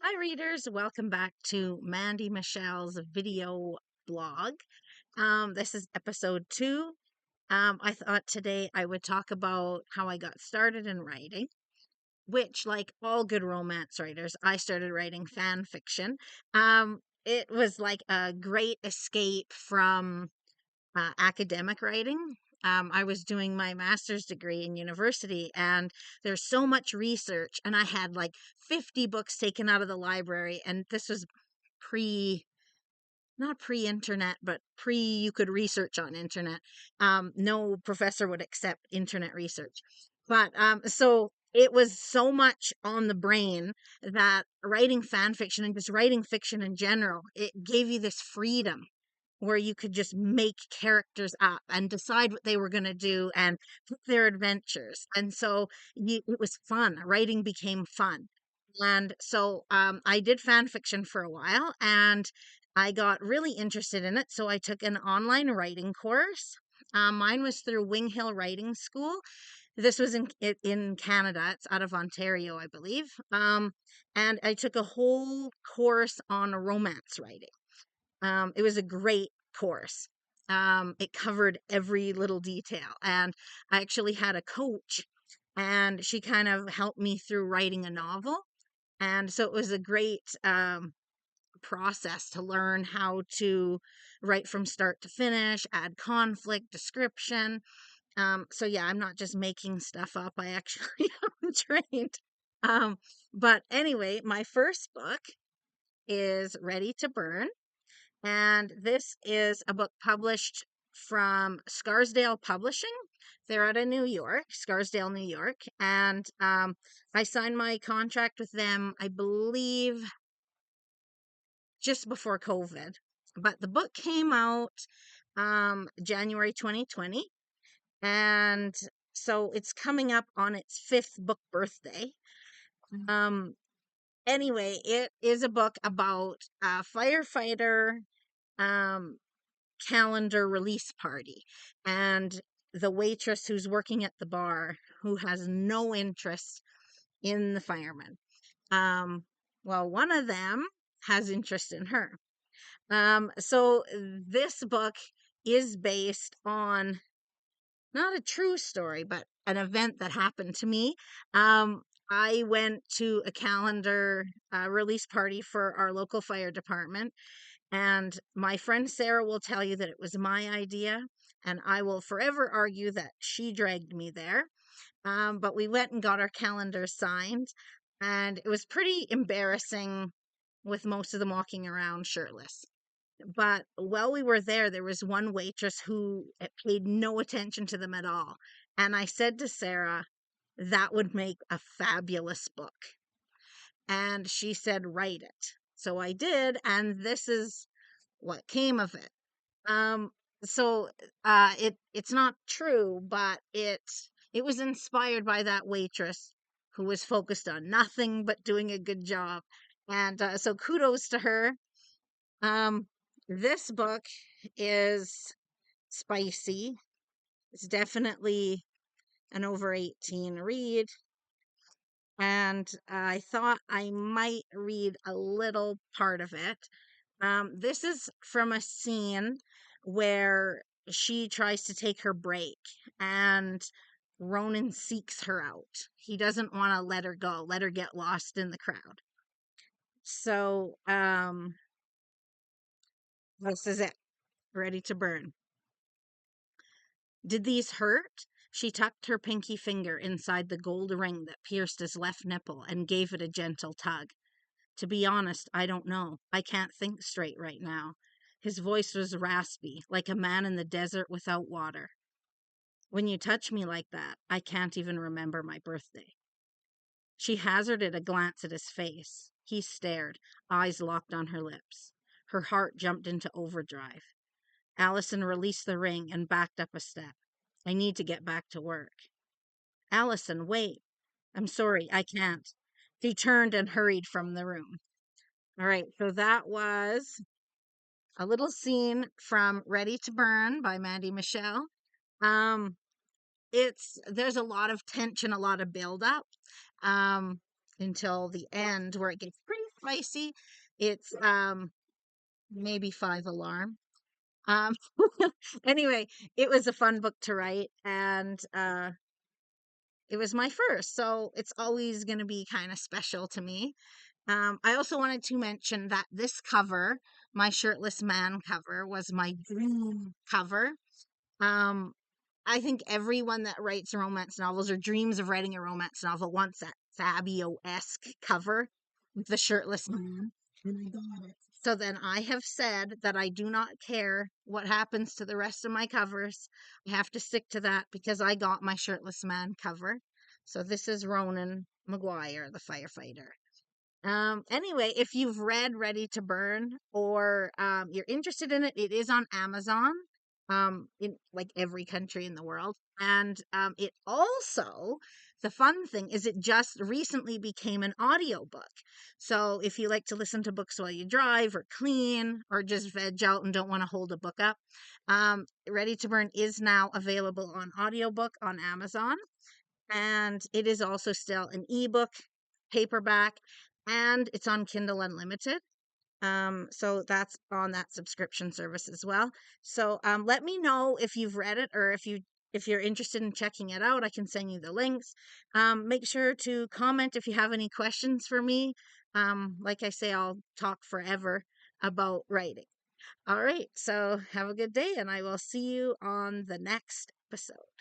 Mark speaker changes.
Speaker 1: Hi, readers. Welcome back to Mandy Michelle's video blog. This is episode 2. I thought today I would talk about how I got started in writing, which, like all good romance writers, I started writing fan fiction. It was like a great escape from academic writing. I was doing my master's degree in university, and there's so much research, and I had like 50 books taken out of the library, and this was pre not pre-internet, but pre you could research on internet. No professor would accept internet research, but so it was so much on the brain that writing fan fiction and just writing fiction in general, it gave you this freedom where you could just make characters up and decide what they were going to do and pick their adventures. And so it was fun. Writing became fun. And so I did fan fiction for a while and I got really interested in it. So I took an online writing course. Mine was through Wing Hill Writing School. This was in Canada. It's out of Ontario, I believe. And I took a whole course on romance writing. It was a great course. It covered every little detail. And I actually had a coach, and she kind of helped me through writing a novel. And so it was a great process to learn how to write from start to finish, add conflict, description. So yeah, I'm not just making stuff up. I actually am trained. Um, but anyway, my first book is Ready to Burn. And this is a book published from Scarsdale Publishing. They're out of New York, Scarsdale, New York. And I signed my contract with them, I believe, just before COVID. But the book came out January 2020. And so it's coming up on its 5th book birthday. Um, anyway, it is a book about a firefighter um, calendar release party, and the waitress who's working at the bar who has no interest in the firemen. Um, well, one of them has interest in her. So this book is based on not a true story, but an event that happened to me. Um, I went to a calendar release party for our local fire department, and my friend Sarah will tell you that it was my idea, and I will forever argue that she dragged me there. But we went and got our calendars signed, and it was pretty embarrassing with most of them walking around shirtless. But while we were there, there was one waitress who paid no attention to them at all. And I said to Sarah, that would make a fabulous book. And she said, write it. So I did, and this is what came of it. Um, so it's not true, but it was inspired by that waitress who was focused on nothing but doing a good job. And so kudos to her. Um, this book is spicy. It's definitely an over 18 read. And I thought I might read a little part of it. This is from a scene where she tries to take her break and Ronan seeks her out. He doesn't want to let her go, let her get lost in the crowd. So, this is it. Ready to Burn. Did these hurt? She tucked her pinky finger inside the gold ring that pierced his left nipple and gave it a gentle tug. To be honest, I don't know. I can't think straight right now. His voice was raspy, like a man in the desert without water. When you touch me like that, I can't even remember my birthday. She hazarded a glance at his face. He stared, eyes locked on her lips. Her heart jumped into overdrive. Allison released the ring and backed up a step. I need to get back to work. Allison, wait. I'm sorry, I can't. She turned and hurried from the room. All right, so that was a little scene from Ready to Burn by Mandy Michelle. Um, there's a lot of tension, a lot of build up, um, until the end where it gets pretty spicy. It's maybe 5 alarm. Um, anyway, it was a fun book to write, and it was my first, so it's always going to be kind of special to me. I also wanted to mention that this cover, my shirtless man cover, was my dream cover. Um, I think everyone that writes romance novels or dreams of writing a romance novel wants that Fabio-esque cover with the shirtless man. And I got it. So then I have said that I do not care what happens to the rest of my covers. I have to stick to that because I got my shirtless man cover. So this is Ronan Maguire, the firefighter. Anyway, if you've read Ready to Burn or you're interested in it, it is on Amazon, in like every country in the world. And it also, the fun thing is it just recently became an audiobook. So if you like to listen to books while you drive or clean or just veg out and don't want to hold a book up, Ready to Burn is now available on audiobook on Amazon, and it is also still an ebook, paperback, and it's on Kindle Unlimited. So that's on that subscription service as well. So let me know if you've read it or if you're interested in checking it out. I can send you the links. Make sure to comment if you have any questions for me. Like I say, I'll talk forever about writing. All right, so have a good day, and I will see you on the next episode.